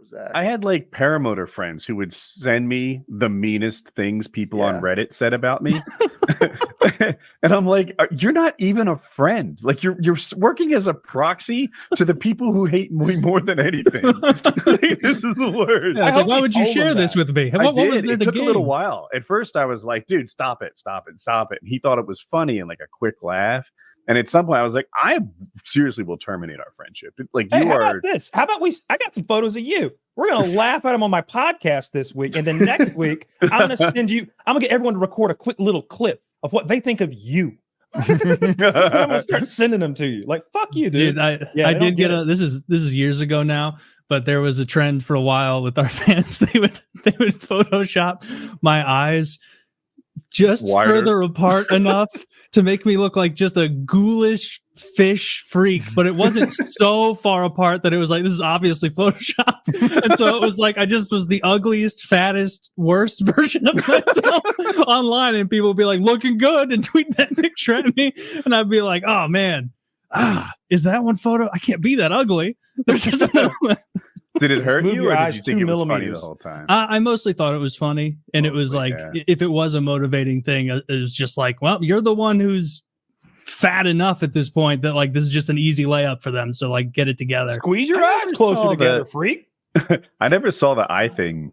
Zach. I had like paramotor friends who would send me the meanest things people on Reddit said about me. And I'm like, you're not even a friend. Like you're working as a proxy to the people who hate me more than anything. Like, this is the worst. Yeah, it's like, why would you share this with me? What was there to It took gain? a little while. At first I was like, dude, stop it. And he thought it was funny and like a quick laugh. And at some point I was like, I seriously will terminate our friendship. Like, hey, how about this? How about I got some photos of you. We're going to laugh at them on my podcast this week. And then next week, I'm going to I'm going to get everyone to record a quick little clip of what they think of you. I'm going to start sending them to you. Like, fuck you, dude. I did get this is years ago now, but there was a trend for a while with our fans. They would Photoshop my eyes just further apart enough to make me look like just a ghoulish fish freak, but it wasn't so far apart that it was like, this is obviously photoshopped. And so it was like I just was the ugliest, fattest, worst version of myself online, and people would be like, looking good, and tweet that picture at me, and I'd be like, oh man, is that one photo? I can't be that ugly. There's just another one. Did it hurt you, or did you think it was funny the whole time? I mostly thought it was funny, and it was like, if it was a motivating thing, it was just like, well, you're the one who's fat enough at this point that like this is just an easy layup for them. So like, get it together. Squeeze your eyes closer together, freak. I never saw the eye thing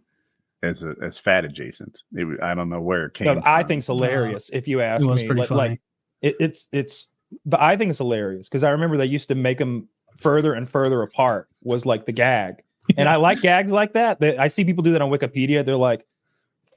as fat adjacent. I don't know where it came. The eye thing's hilarious. If you ask me, pretty funny. It's the eye thing is hilarious because I remember they used to make them further and further apart was like the gag. And I like gags like that. I see people do that on Wikipedia. They're like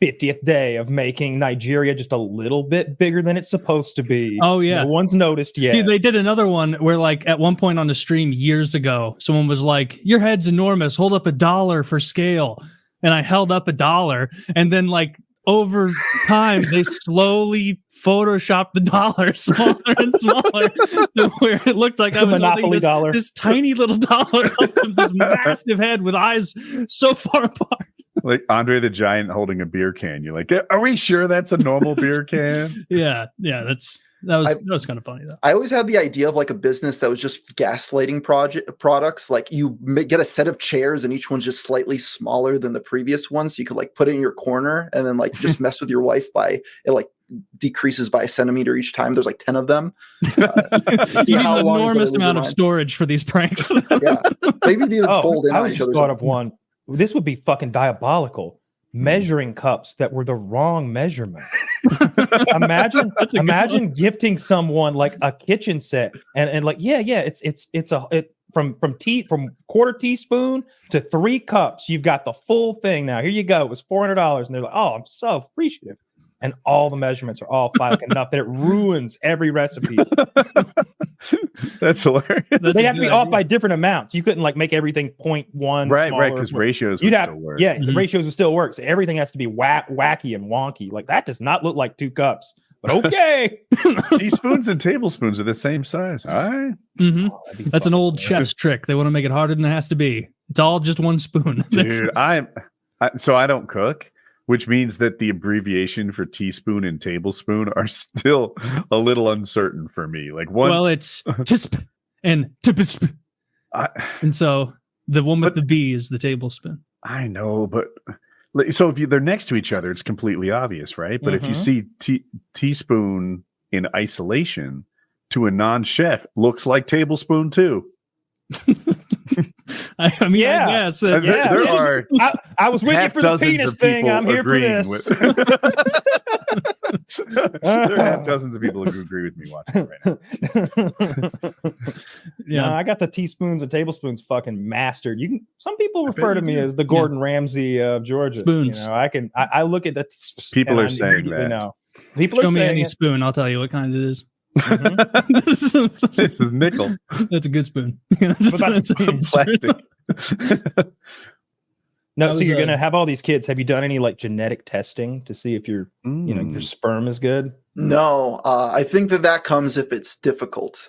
50th day of making Nigeria just a little bit bigger than it's supposed to be. Oh, yeah. No one's noticed yet. Dude, they did another one where like at one point on the stream years ago, someone was like, your head's enormous. Hold up $1 for scale. And I held up $1. And then like over time, they slowly photoshopped the dollar smaller and smaller to where it looked like I was holding this tiny little dollar up from this massive head with eyes so far apart. Like Andre the Giant holding a beer can. You're like, are we sure that's a normal beer can? Yeah, that was kind of funny though. I always had the idea of like a business that was just gaslighting products. Like you get a set of chairs and each one's just slightly smaller than the previous one, so you could like put it in your corner and then like just mess with your wife by it like decreases by a centimeter each time. There's like 10 of them. You need an enormous amount of storage for these pranks. Yeah, maybe they fold in. I just thought of one. This would be fucking diabolical. Measuring cups that were the wrong measurement. Imagine gifting someone like a kitchen set and like it's from quarter teaspoon to 3 cups. You've got the full thing now. Here you go. It was $400, and they're like, oh, I'm so appreciative. And all the measurements are all like enough that it ruins every recipe. That's hilarious. They have to be off by different amounts. You couldn't like make everything 0.1. Right, because ratios would still work. Yeah, the ratios would still work. So everything has to be wacky and wonky. Like that does not look like 2 cups. But okay. Teaspoons and tablespoons are the same size. All right. Mm-hmm. That's an old chef's trick. They want to make it harder than it has to be. It's all just 1 spoon. Dude, so I don't cook, which means that the abbreviation for teaspoon and tablespoon are still a little uncertain for me. Like one, well, it's tisp and tipisp, and so the one with the B is the tablespoon. I know, but so if they're next to each other, it's completely obvious, right? But if you see teaspoon in isolation to a non-chef, looks like tablespoon too. I mean, yeah. I guess. There are. I was with you for the penis thing. I'm here for this. There are half dozens of people who agree with me watching right now. Yeah, I got the teaspoons and tablespoons fucking mastered. Some people refer to me as the Gordon Ramsay of Georgia. Spoons. You know, I look at that. People are saying that. No. People Show are me saying any spoon. I'll tell you what kind it is. This is nickel. That's a good spoon. Plastic. No, so you're gonna have all these kids. Have you done any like genetic testing to see if your your sperm is good? No, I think that comes if it's difficult.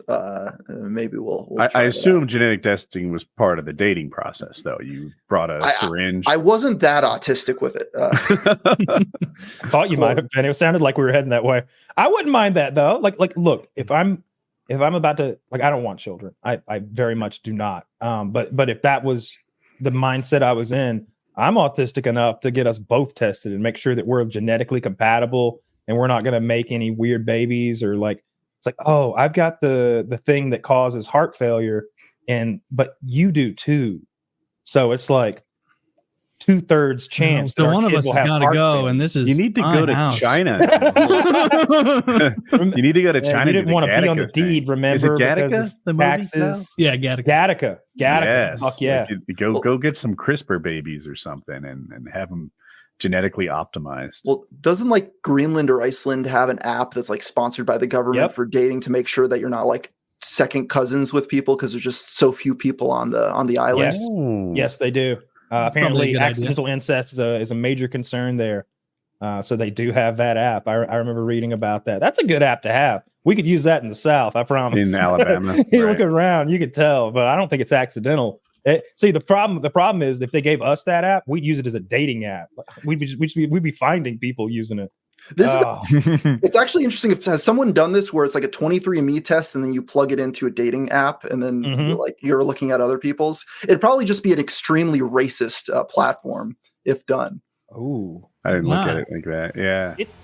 Maybe we'll I assume genetic testing was part of the dating process, though. You brought a syringe. I wasn't that autistic with it. I thought you might have been. It sounded like we were heading that way. I wouldn't mind that though. Like, look, if I'm about to, like, I don't want children. I very much do not. But if that was the mindset I was in. I'm autistic enough to get us both tested and make sure that we're genetically compatible and we're not going to make any weird babies, or like, it's like, oh, I've got the thing that causes heart failure, but you do too. So it's like 2/3 chance. So one of us has got to go, and this is you need to go to China. You need to go to China. You didn't want to be on the deed, remember? Is it Gattaca? The taxes? Yeah, Gattaca. Yes. Fuck yeah. Like, go get some CRISPR babies or something, and have them genetically optimized. Well, doesn't like Greenland or Iceland have an app that's like sponsored by the government for dating to make sure that you're not like second cousins with people because there's just so few people on the island? Yes, they do. Apparently, accidental incest is a major concern there. So they do have that app. I remember reading about that. That's a good app to have. We could use that in the South, I promise. In Alabama, you look around, you could tell, but I don't think it's accidental. See, the problem is if they gave us that app, we'd use it as a dating app. We'd be finding people using it. It's actually interesting. Has someone done this where it's like a 23andMe test and then you plug it into a dating app and then you're looking at other people's? It'd probably just be an extremely racist platform if done. Ooh, I didn't look at it like that. Yeah, it's